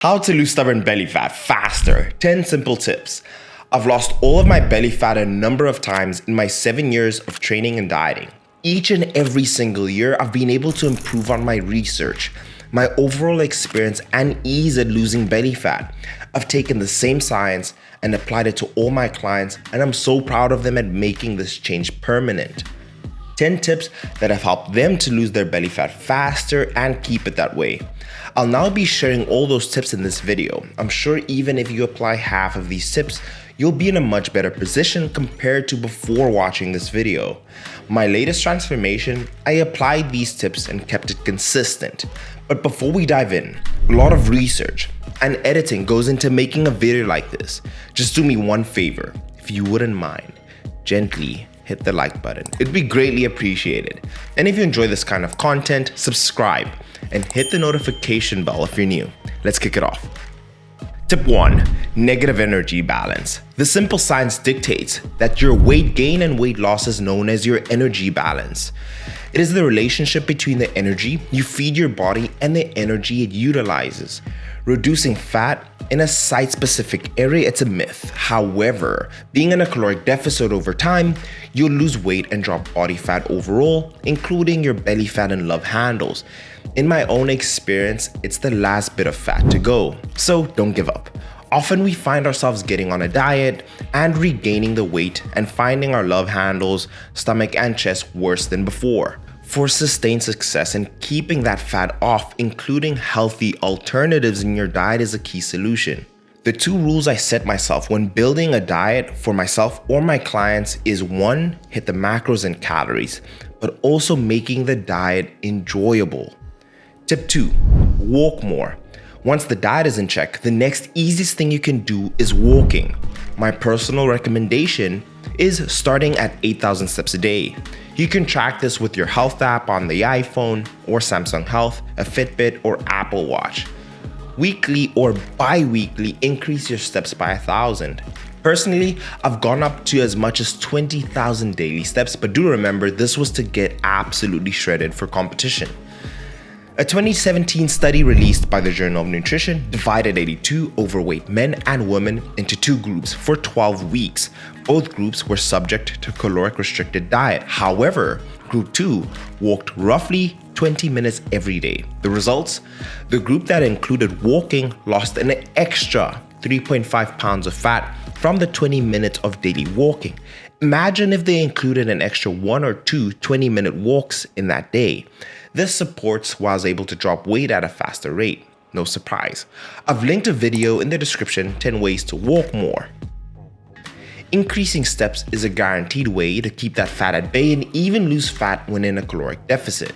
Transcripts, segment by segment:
How to lose stubborn belly fat faster. 10 simple tips. I've lost all of my belly fat a number of times in my 7 years of training and dieting. Each and every single year, I've been able to improve on my research, my overall experience, and ease at losing belly fat. I've taken the same science and applied it to all my clients, and I'm so proud of them at making this change permanent. 10 tips that have helped them to lose their belly fat faster and keep it that way. I'll now be sharing all those tips in this video. I'm sure even if you apply half of these tips, you'll be in a much better position compared to before watching this video. My latest transformation, I applied these tips and kept it consistent. But before we dive in, a lot of research and editing goes into making a video like this. Just do me one favor, if you wouldn't mind, gently hit the like button. It'd be greatly appreciated. And if you enjoy this kind of content, subscribe and hit the notification bell if you're new. Let's kick it off. Tip 1. Negative energy balance. The simple science dictates that your weight gain and weight loss is known as your energy balance. It is the relationship between the energy you feed your body and the energy it utilizes. Reducing fat in a site-specific area, it's a myth. However, being in a caloric deficit over time, you'll lose weight and drop body fat overall, including your belly fat and love handles. In my own experience, it's the last bit of fat to go, so don't give up. Often we find ourselves getting on a diet and regaining the weight and finding our love handles, stomach and chest worse than before. For sustained success in keeping that fat off, including healthy alternatives in your diet is a key solution. The 2 rules I set myself when building a diet for myself or my clients is 1, hit the macros and calories, but also making the diet enjoyable. Tip 2, walk more. Once the diet is in check, the next easiest thing you can do is walking. My personal recommendation is starting at 8,000 steps a day. You can track this with your health app on the iPhone or Samsung Health, a Fitbit, or Apple Watch. Weekly or bi-weekly, increase your steps by 1,000. Personally, I've gone up to as much as 20,000 daily steps, but do remember this was to get absolutely shredded for competition. A 2017 study released by the Journal of Nutrition divided 82 overweight men and women into 2 groups for 12 weeks. Both groups were subject to caloric restricted diet. However, group 2 walked roughly 20 minutes every day. The results? The group that included walking lost an extra 3.5 pounds of fat from the 20 minutes of daily walking. Imagine if they included an extra 1 or 2 20-minute walks in that day. This supports why I was able to drop weight at a faster rate. No surprise. I've linked a video in the description, 10 ways to walk more. Increasing steps is a guaranteed way to keep that fat at bay and even lose fat when in a caloric deficit.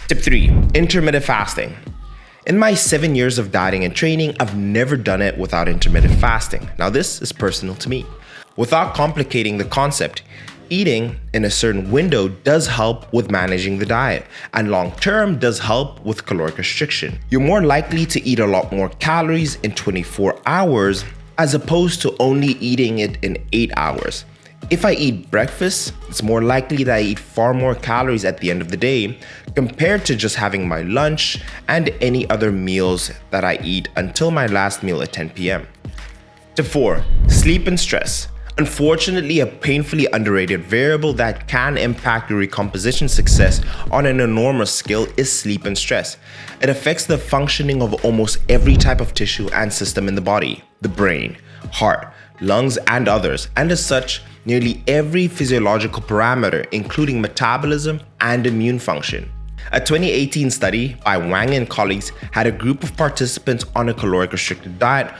Tip 3. Intermittent fasting. In my 7 years of dieting and training, I've never done it without intermittent fasting. Now this is personal to me. Without complicating the concept, eating in a certain window does help with managing the diet, and long-term does help with caloric restriction. You're more likely to eat a lot more calories in 24 hours as opposed to only eating it in 8 hours. If I eat breakfast, it's more likely that I eat far more calories at the end of the day compared to just having my lunch and any other meals that I eat until my last meal at 10 p.m. Tip 4. Sleep and stress. Unfortunately, a painfully underrated variable that can impact your recomposition success on an enormous scale is sleep and stress. It affects the functioning of almost every type of tissue and system in the body, the brain, heart, lungs, and others, and as such, nearly every physiological parameter, including metabolism and immune function. A 2018 study by Wang and colleagues had a group of participants on a caloric restricted diet,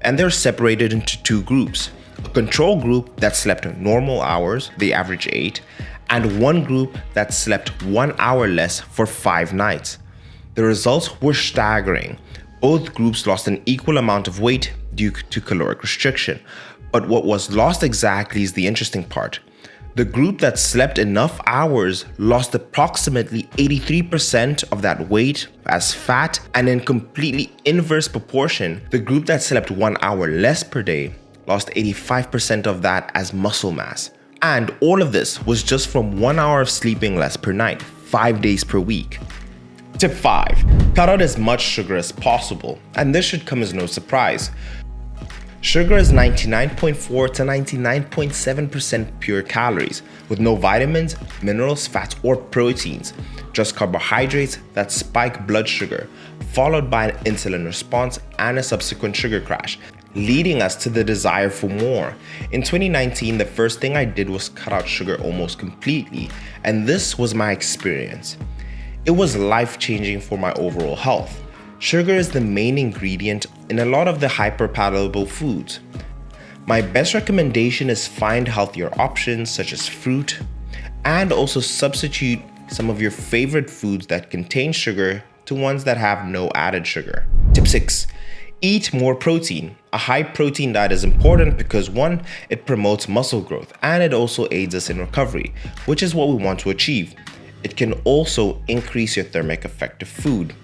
and they're separated into 2 groups. A control group that slept normal hours, they average 8, and 1 group that slept 1 hour less for 5 nights. The results were staggering. Both groups lost an equal amount of weight due to caloric restriction. But what was lost exactly is the interesting part. The group that slept enough hours lost approximately 83% of that weight as fat, and in completely inverse proportion, the group that slept 1 hour less per day lost 85% of that as muscle mass. And all of this was just from 1 hour of sleeping less per night, 5 days per week. Tip 5. Cut out as much sugar as possible, and this should come as no surprise. Sugar is 99.4 to 99.7% pure calories, with no vitamins, minerals, fats, or proteins, just carbohydrates that spike blood sugar, followed by an insulin response and a subsequent sugar crash, leading us to the desire for more. In 2019, the first thing I did was cut out sugar almost completely, and this was my experience. It was life-changing for my overall health. Sugar is the main ingredient in a lot of the hyper-palatable foods. My best recommendation is find healthier options such as fruit, and also substitute some of your favorite foods that contain sugar to ones that have no added sugar. Tip 6. Eat more protein. A high protein diet is important because 1, it promotes muscle growth and it also aids us in recovery, which is what we want to achieve. It can also increase your thermic effect of food.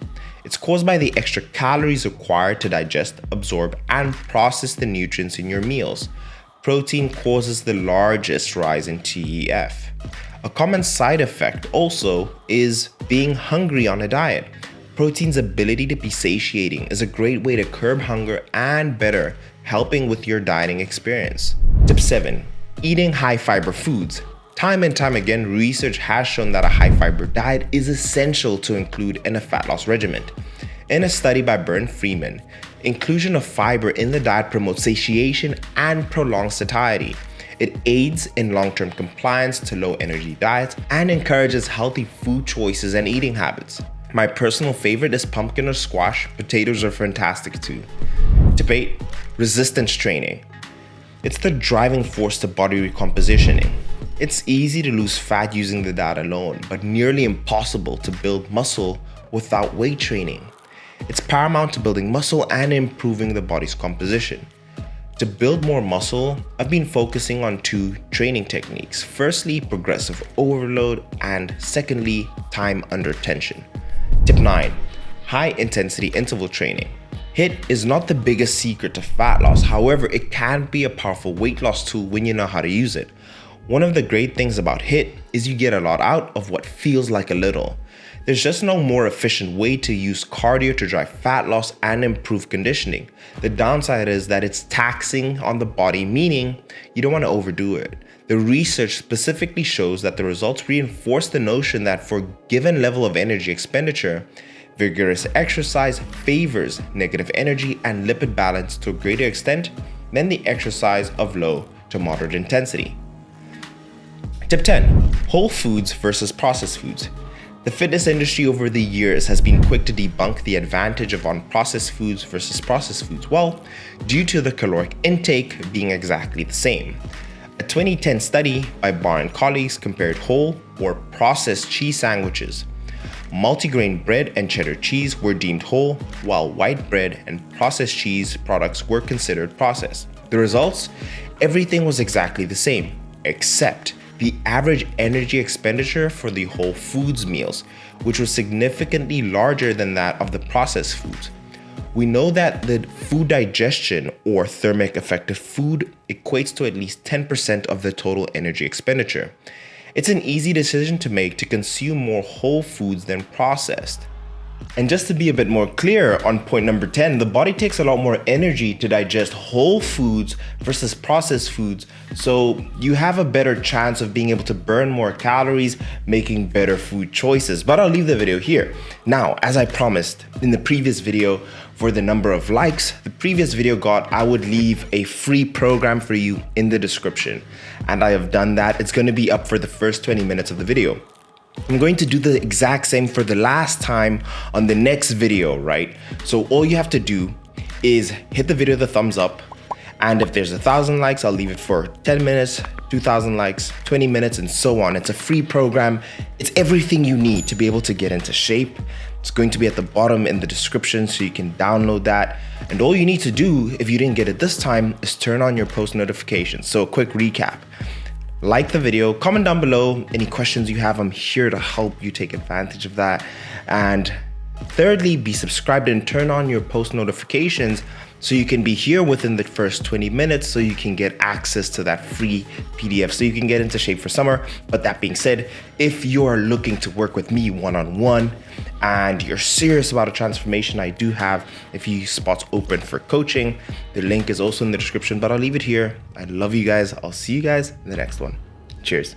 It's caused by the extra calories required to digest, absorb, and process the nutrients in your meals. Protein causes the largest rise in TEF. A common side effect also is being hungry on a diet. Protein's ability to be satiating is a great way to curb hunger and better helping with your dieting experience. Tip 7. Eating high fiber foods. Time and time again, research has shown that a high fiber diet is essential to include in a fat loss regimen. In a study by Bern Freeman, inclusion of fiber in the diet promotes satiation and prolongs satiety. It aids in long-term compliance to low-energy diets and encourages healthy food choices and eating habits. My personal favorite is pumpkin or squash. Potatoes are fantastic too. Tip 8. Resistance training. It's the driving force to body recompositioning. It's easy to lose fat using the diet alone, but nearly impossible to build muscle without weight training. It's paramount to building muscle and improving the body's composition. To build more muscle, I've been focusing on 2 training techniques. Firstly, progressive overload, and secondly, time under tension. Tip 9. High intensity interval training. HIIT is not the biggest secret to fat loss, however, it can be a powerful weight loss tool when you know how to use it. One of the great things about HIIT is you get a lot out of what feels like a little. There's just no more efficient way to use cardio to drive fat loss and improve conditioning. The downside is that it's taxing on the body, meaning you don't want to overdo it. The research specifically shows that the results reinforce the notion that for a given level of energy expenditure, vigorous exercise favors negative energy and lipid balance to a greater extent than the exercise of low to moderate intensity. Tip 10. Whole foods versus processed foods. The fitness industry over the years has been quick to debunk the advantage of unprocessed foods versus processed foods, well, due to the caloric intake being exactly the same. A 2010 study by Barr and colleagues compared whole or processed cheese sandwiches. Multigrain bread and cheddar cheese were deemed whole, while white bread and processed cheese products were considered processed. The results? Everything was exactly the same, except the average energy expenditure for the whole foods meals, which was significantly larger than that of the processed foods. We know that the food digestion or thermic effect of food equates to at least 10% of the total energy expenditure. It's an easy decision to make to consume more whole foods than processed. And just to be a bit more clear on point number 10, the body takes a lot more energy to digest whole foods versus processed foods, so you have a better chance of being able to burn more calories, making better food choices. But I'll leave the video here. Now, as I promised in the previous video, for the number of likes the previous video got, I would leave a free program for you in the description. And I have done that. It's going to be up for the first 20 minutes of the video. I'm going to do the exact same for the last time on the next video, right? So all you have to do is hit the video the thumbs up, and if there's 1,000 likes, I'll leave it for 10 minutes, 2,000 likes, 20 minutes, and so on. It's a free program. It's everything you need to be able to get into shape. It's going to be at the bottom in the description so you can download that. And all you need to do, if you didn't get it this time, is turn on your post notifications. So a quick recap. Like the video, comment down below any questions you have. I'm here to help you take advantage of that. And Thirdly, be subscribed and turn on your post notifications so you can be here within the first 20 minutes so you can get access to that free PDF so you can get into shape for summer. But that being said, if you are looking to work with me one-on-one and you're serious about a transformation, I do have a few spots open for coaching. The link is also in the description, but I'll leave it here. I love you guys. I'll see you guys in the next one. Cheers.